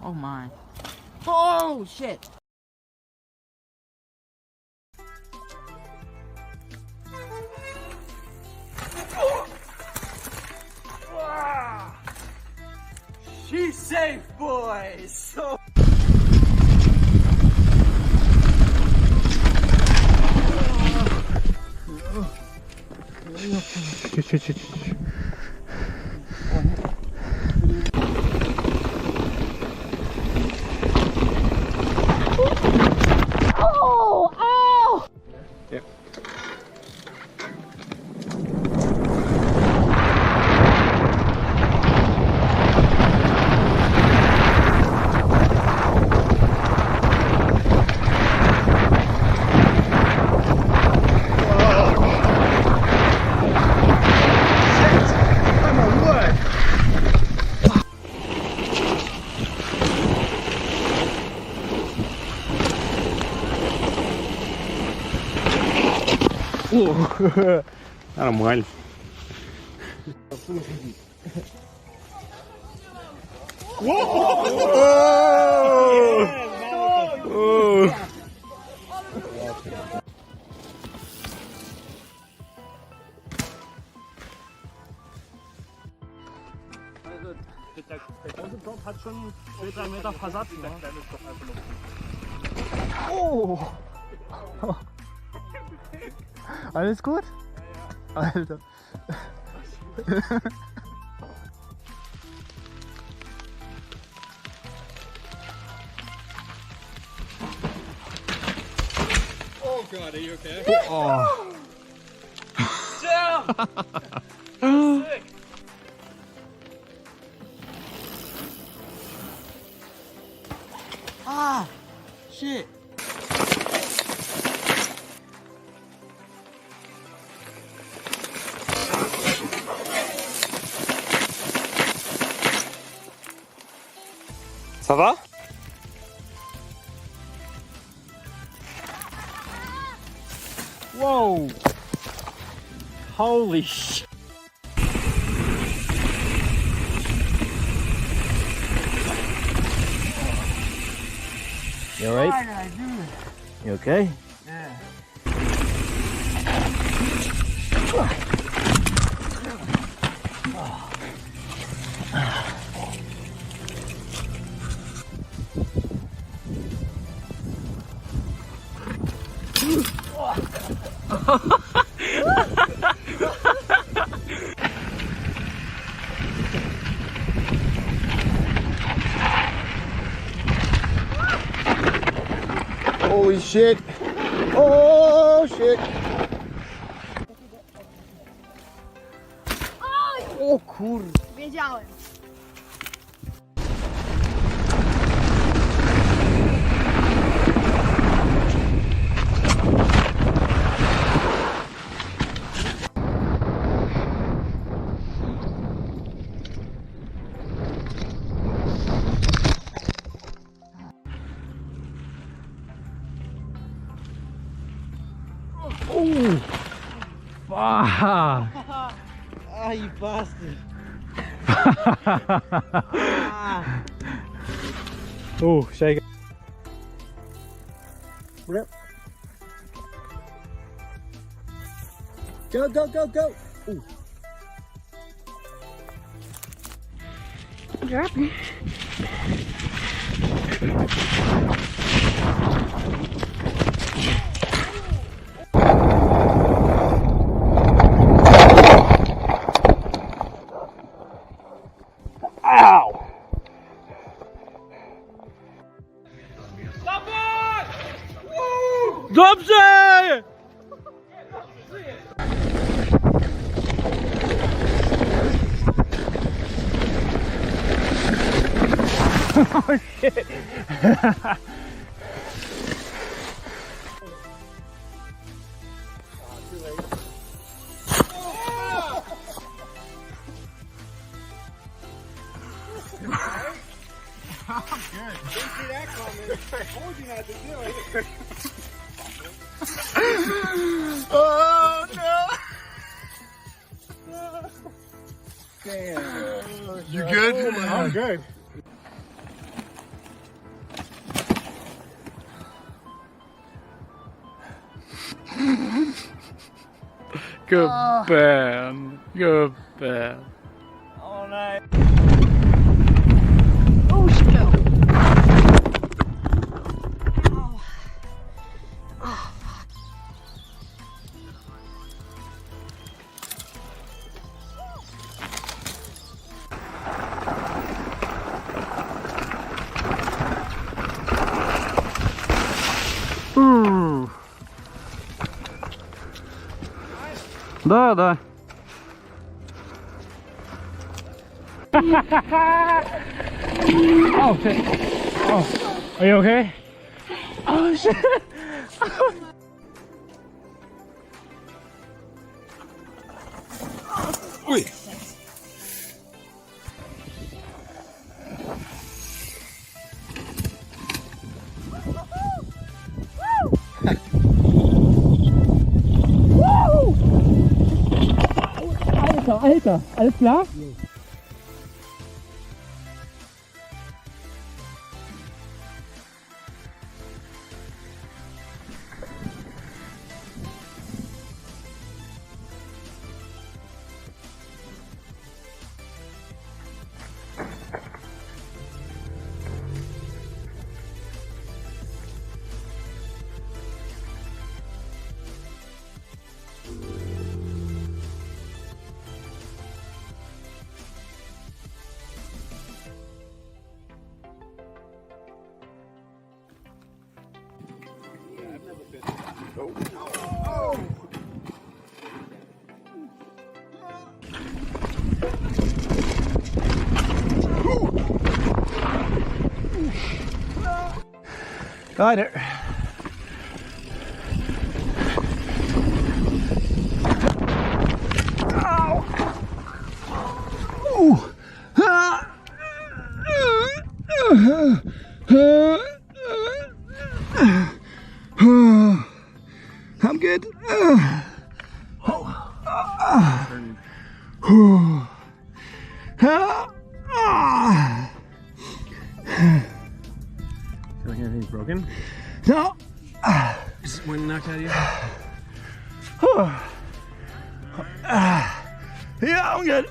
Oh my. Oh shit. She's safe, boys. So. Oh, ow! Yep. Нормально. Der große Block hat schon 2-3 Meter Versatz. Ne? Oh. Alles gut? Alter. Oh God, are you okay? Oh. Damn! Sick. Ah, shit. Ça va? Whoa! Holy sh! You alright? Why did I do this? You okay? Yeah. Holy shit! Oh shit! O kur... Wiedziałem. Oh! Fuck! Ah, you bastard. Oh, shake it. Rip. Go, go, go, go! Ooh. Drop me. Ow! Dobrze! Oh shit! I'm good. Didn't see that coming. I told you not to do it. Oh no! Damn. You good? I'm good. Gubben. Gubben. Åh nej. Oh shit. Да, да. Oh shit. Oh, are you okay? Oh shit. Ui. Alter, Alter, alles klar? Got it. I'm good. Feel like anything's broken? No. Just wind knocked out of you? Yeah, I'm good.